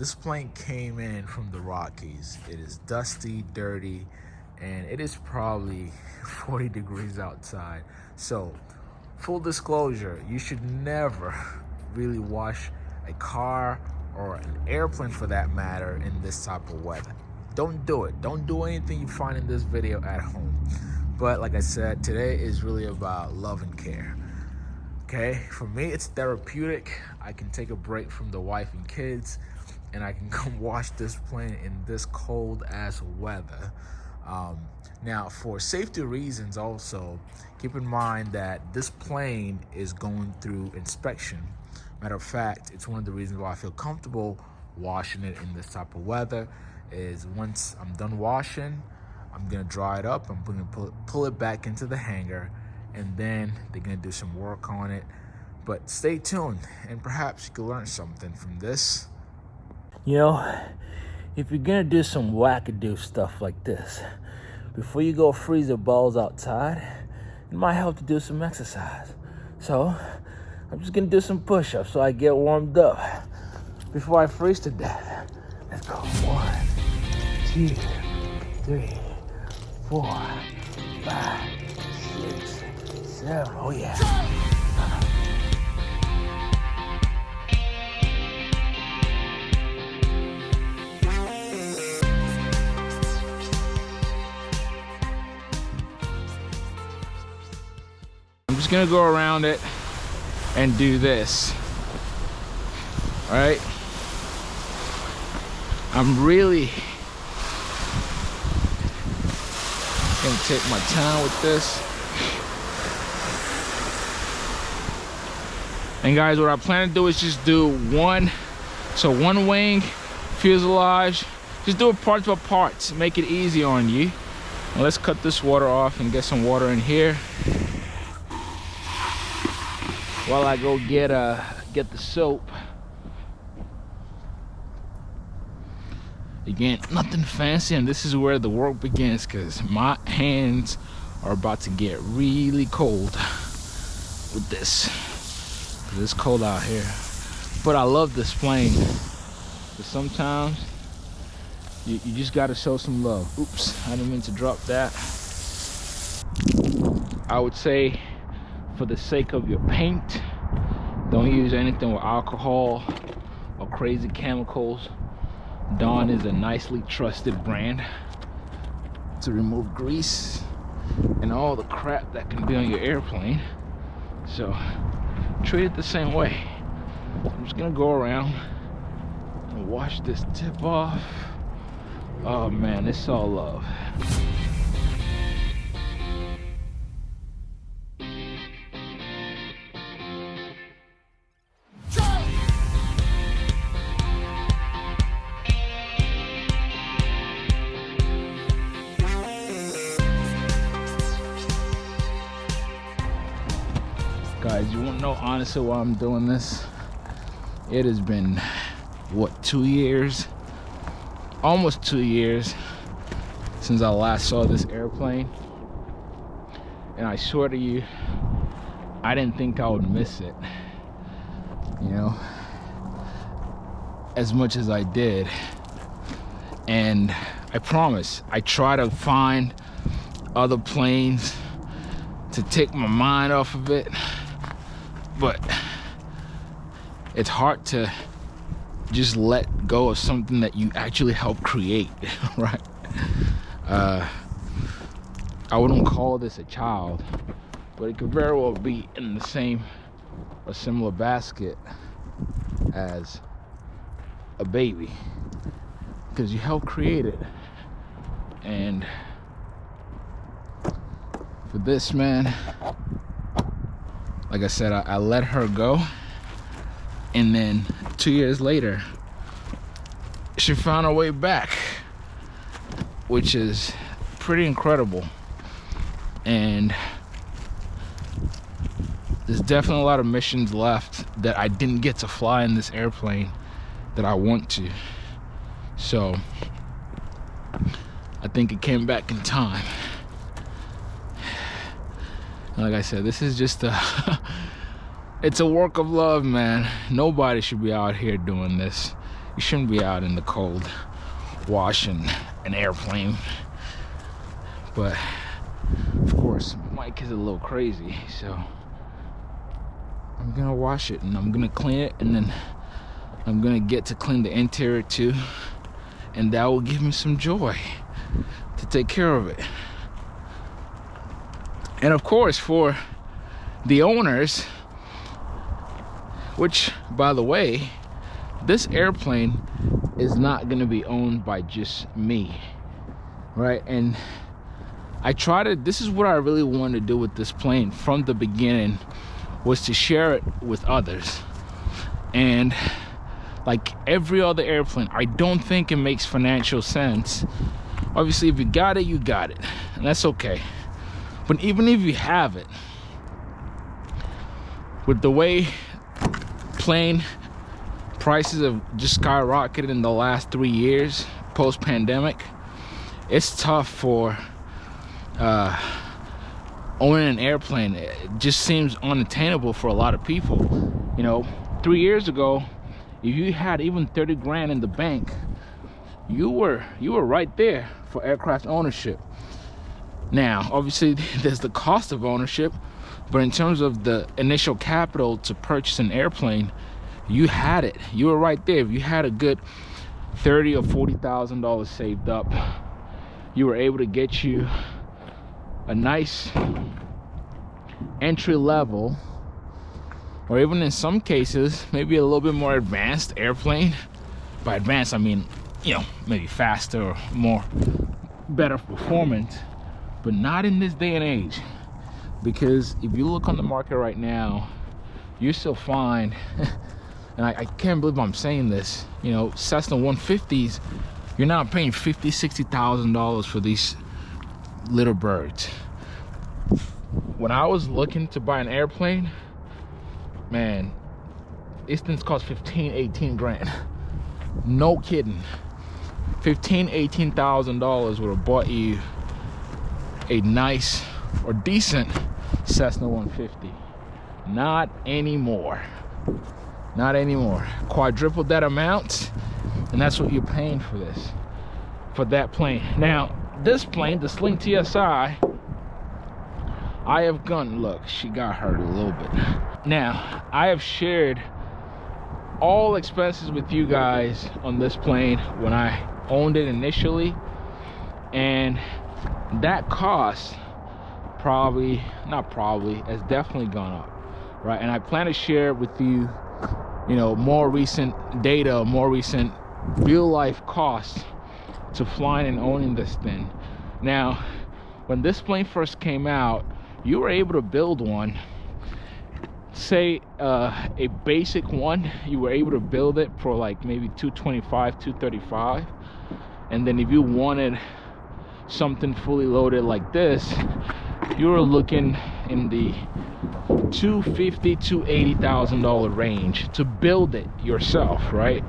This plane came in from the Rockies. It is dusty, dirty, and it is probably 40 degrees outside. So, full disclosure, you should never really wash a car or an airplane for that matter in this type of weather. Don't do it. Don't do anything you find in this video at home. But like I said, today is really about love and care. Okay, for me, it's therapeutic. I can take a break from the wife and kids, and I can come wash this plane in this cold ass weather. Now, for safety reasons also, keep in mind that this plane is going through inspection. Matter of fact, it's one of the reasons why I feel comfortable washing it in this type of weather is once I'm done washing, I'm gonna dry it up, I'm gonna pull it back into the hangar, and then they're gonna do some work on it. But stay tuned, and perhaps you can learn something from this. You know, if you're gonna do some wackadoo stuff like this, before you go freeze your balls outside, it might help to do some exercise. So, I'm just gonna do some push-ups so I get warmed up before I freeze to death. Let's go. 1, 2, 3, 4, 5, 6, 7. Oh yeah. I'm just gonna go around it and do this. All right. I'm really gonna take my time with this. And guys, what I plan to do is just do one wing, fuselage, just do it parts by parts, make it easy on you. And let's cut this water off and get some water in here while I go get the soap. Again, nothing fancy, and this is where the work begins because my hands are about to get really cold with this. It's cold out here, but I love this plane. But sometimes you just gotta show some love. Oops, I didn't mean to drop that. I would say, for the sake of your paint, don't use anything with alcohol or crazy chemicals. Dawn is a nicely trusted brand to remove grease and all the crap that can be on your airplane. So treat it the same way. I'm just gonna go around and wash this tip off. Oh man, it's all love. Guys, you won't know honestly why I'm doing this. It has been, what, 2 years? Almost 2 years since I last saw this airplane. And I swear to you, I didn't think I would miss it. You know, as much as I did. And I promise, I try to find other planes to take my mind off of it. But it's hard to just let go of something that you actually helped create, right? I wouldn't call this a child, but it could very well be in the same or similar basket as a baby, because you helped create it. And for this, man, like I said, I let her go, and then 2 years later she found her way back, which is pretty incredible. And there's definitely a lot of missions left that I didn't get to fly in this airplane that I want to. So I think it came back in time. And like I said, this is just it's a work of love, man. Nobody should be out here doing this. You shouldn't be out in the cold washing an airplane. But of course, Mike is a little crazy, so I'm gonna wash it and I'm gonna clean it, and then I'm gonna get to clean the interior too, and that will give me some joy to take care of it. And of course, for the owners, which, by the way, this airplane is not gonna be owned by just me, right? And this is what I really wanted to do with this plane from the beginning, was to share it with others. And like every other airplane, I don't think it makes financial sense. Obviously, if you got it, you got it, and that's okay. But even if you have it, with the way plane prices have just skyrocketed in the last 3 years post-pandemic, it's tough for owning an airplane. It just seems unattainable for a lot of people. You know, 3 years ago, if you had even 30 grand in the bank, you were right there for aircraft ownership. Now, obviously, there's the cost of ownership, but in terms of the initial capital to purchase an airplane, you had it. You were right there. If you had a good $30,000 or $40,000 saved up, you were able to get you a nice entry level, or even in some cases, maybe a little bit more advanced airplane. By advanced, I mean, you know, maybe faster or better performance, but not in this day and age. Because if you look on the market right now, you still find, and I can't believe I'm saying this, you know, Cessna 150s, you're now paying $50,000, $60,000 for these little birds. When I was looking to buy an airplane, man, these things cost 15, 18 grand. No kidding. $15,000, $18,000 would have bought you a nice or decent Cessna 150. Not anymore. Not anymore. Quadruple that amount, and that's what you're paying for this, for that plane. Now, this plane, the Sling TSI, I have gone, look, she got hurt a little bit. Now, I have shared all expenses with you guys on this plane when I owned it initially, and that cost has definitely gone up, right? And I plan to share with you, you know, more recent data, more recent real life costs to flying and owning this thing. Now, when this plane first came out, you were able to build one, say a basic one, you were able to build it for like maybe $225, $235, and then if you wanted something fully loaded like this, you were looking in the $250,000, $280,000 range to build it yourself, right?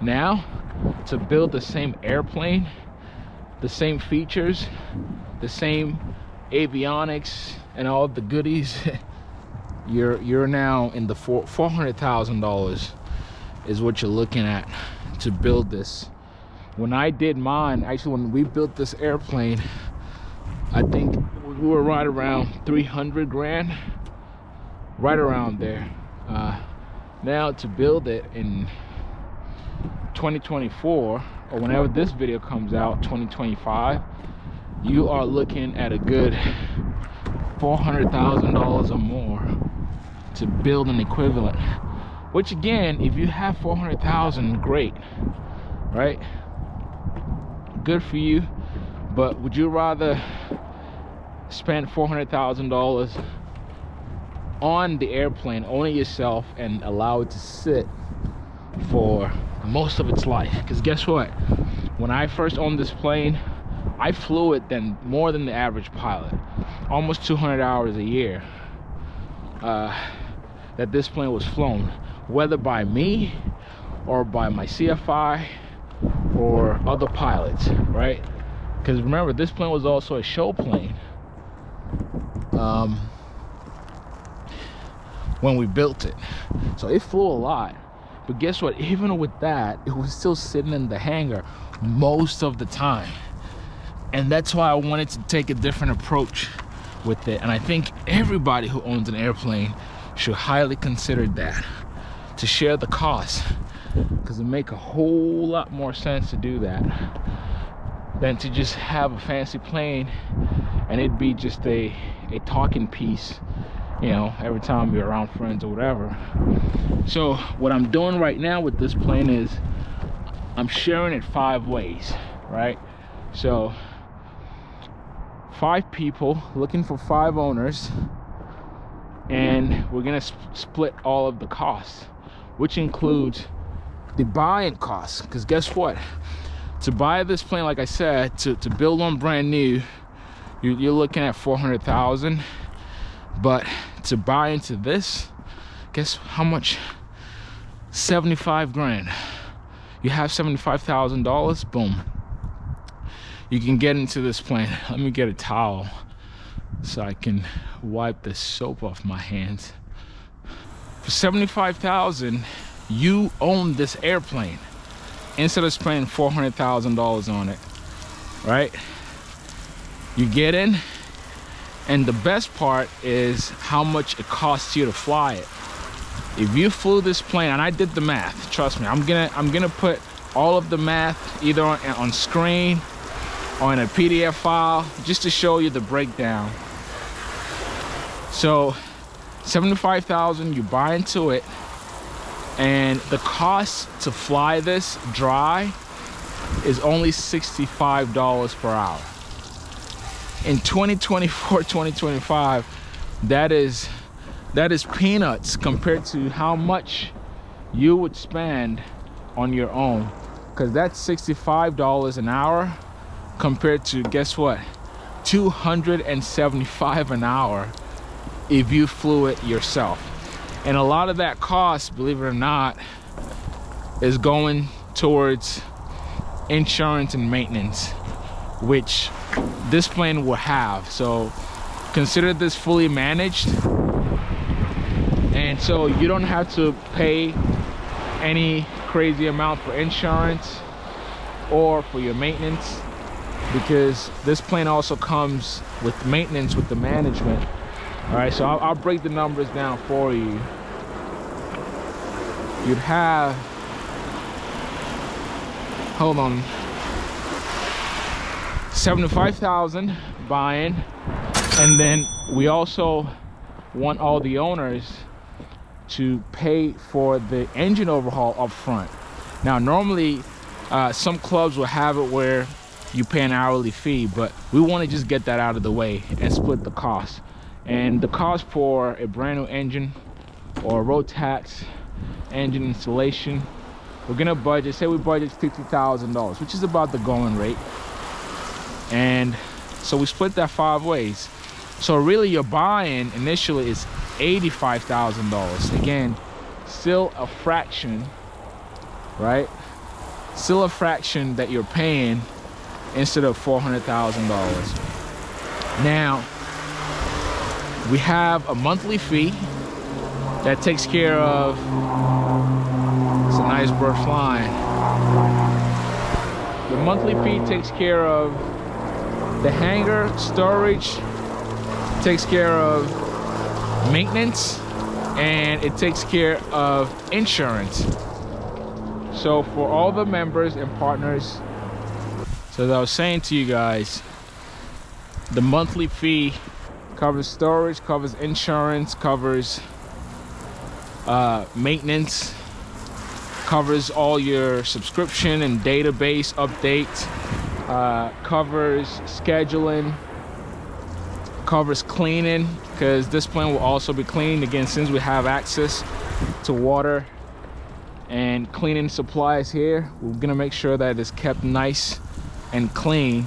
Now, to build the same airplane, the same features, the same avionics and all the goodies, you're now in the $400,000 is what you're looking at to build this. When I did mine, actually when we built this airplane, I think we were right around 300 grand, right around there. Now to build it in 2024, or whenever this video comes out, 2025, you are looking at a good $400,000 or more to build an equivalent. Which again, if you have 400,000, great, right? Good for you. But would you rather spend $400,000 on the airplane, own it yourself, and allow it to sit for most of its life? Because guess what? When I first owned this plane, I flew it more than the average pilot, almost 200 hours a year that this plane was flown, whether by me or by my CFI or other pilots, right? Because remember, this plane was also a show plane when we built it, so it flew a lot. But guess what? Even with that, it was still sitting in the hangar most of the time. And that's why I wanted to take a different approach with it. And I think everybody who owns an airplane should highly consider that, to share the cost, because it make a whole lot more sense to do that than to just have a fancy plane and it'd be just a talking piece, you know, every time you're around friends or whatever. So what I'm doing right now with this plane is I'm sharing it 5 ways, right? So 5 people looking for 5 owners, and we're gonna split all of the costs, which includes the buying costs. Because guess what? To buy this plane, like I said, to build one brand new, you're looking at $400,000. But to buy into this, guess how much? 75 grand. You have $75,000, boom. You can get into this plane. Let me get a towel so I can wipe the soap off my hands. For $75,000, you own this airplane instead of spending $400,000 on it, right? You get in, and the best part is how much it costs you to fly it. If you flew this plane, and I did the math, trust me, I'm gonna put all of the math either on screen or in a PDF file just to show you the breakdown. So $75,000, you buy into it, and the cost to fly this dry is only $65 per hour. In 2024, 2025, that is peanuts compared to how much you would spend on your own, because that's $65 an hour compared to, guess what, $275 an hour if you flew it yourself. And a lot of that cost, believe it or not, is going towards insurance and maintenance, which this plane will have. So consider this fully managed, and so you don't have to pay any crazy amount for insurance or for your maintenance, because this plane also comes with maintenance with the management. All right, so I'll break the numbers down for you. You'd have, hold on, $75,000 buying, and then we also want all the owners to pay for the engine overhaul up front. Now normally some clubs will have it where you pay an hourly fee, but we want to just get that out of the way and split the cost. And the cost for a brand new engine or a Rotax engine installation, we're gonna budget, say we budget $50,000, which is about the going rate. And so we split that 5 ways. So really your buy-in initially is $85,000. Again, still a fraction, right? Still a fraction that you're paying instead of $400,000. Now, we have a monthly fee that takes care of, it's a nice bird flying. The monthly fee takes care of the hangar, storage, takes care of maintenance, and it takes care of insurance. So for all the members and partners, so as I was saying to you guys, the monthly fee covers storage, covers insurance, covers maintenance, covers all your subscription and database updates, covers scheduling, covers cleaning, because this plane will also be cleaned again since we have access to water and cleaning supplies here. We're gonna make sure that it's kept nice and clean,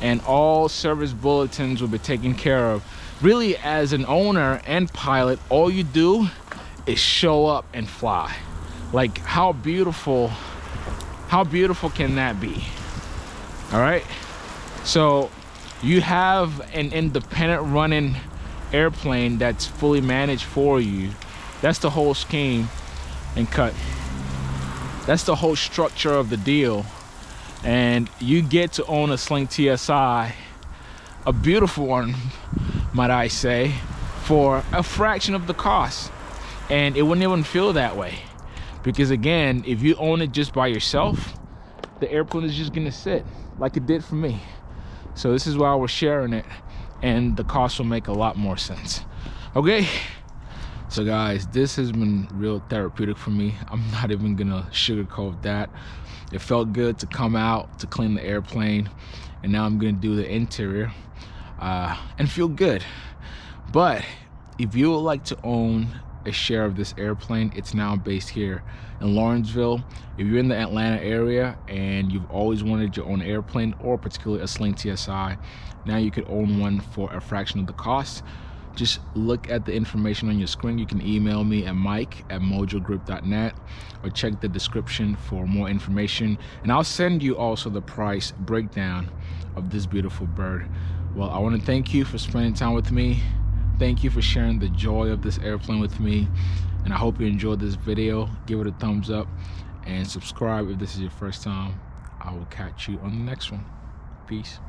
and all service bulletins will be taken care of. Really, as an owner and pilot, all you do is show up and fly. Like, how beautiful can that be? All right, so you have an independent running airplane that's fully managed for you. That's the whole scheme. And cut. That's the whole structure of the deal. And you get to own a Sling TSI, a beautiful one, might I say, for a fraction of the cost. And it wouldn't even feel that way, because again, if you own it just by yourself, the airplane is just gonna sit like it did for me. So this is why we're sharing it, and the cost will make a lot more sense. Okay, so guys, this has been real therapeutic for me. I'm not even gonna sugarcoat that. It felt good to come out to clean the airplane, and now I'm gonna do the interior and feel good. But if you would like to own a share of this airplane, it's now based here in Lawrenceville. If you're in the Atlanta area and you've always wanted your own airplane, or particularly a Sling TSI, now you could own one for a fraction of the cost. Just look at the information on your screen. You can email me at mike@mojogroup.net, or check the description for more information, and I'll send you also the price breakdown of this beautiful bird. Well, I want to thank you for spending time with me. Thank you for sharing the joy of this airplane with me, and I hope you enjoyed this video. Give it a thumbs up and subscribe if this is your first time. I will catch you on the next one. Peace.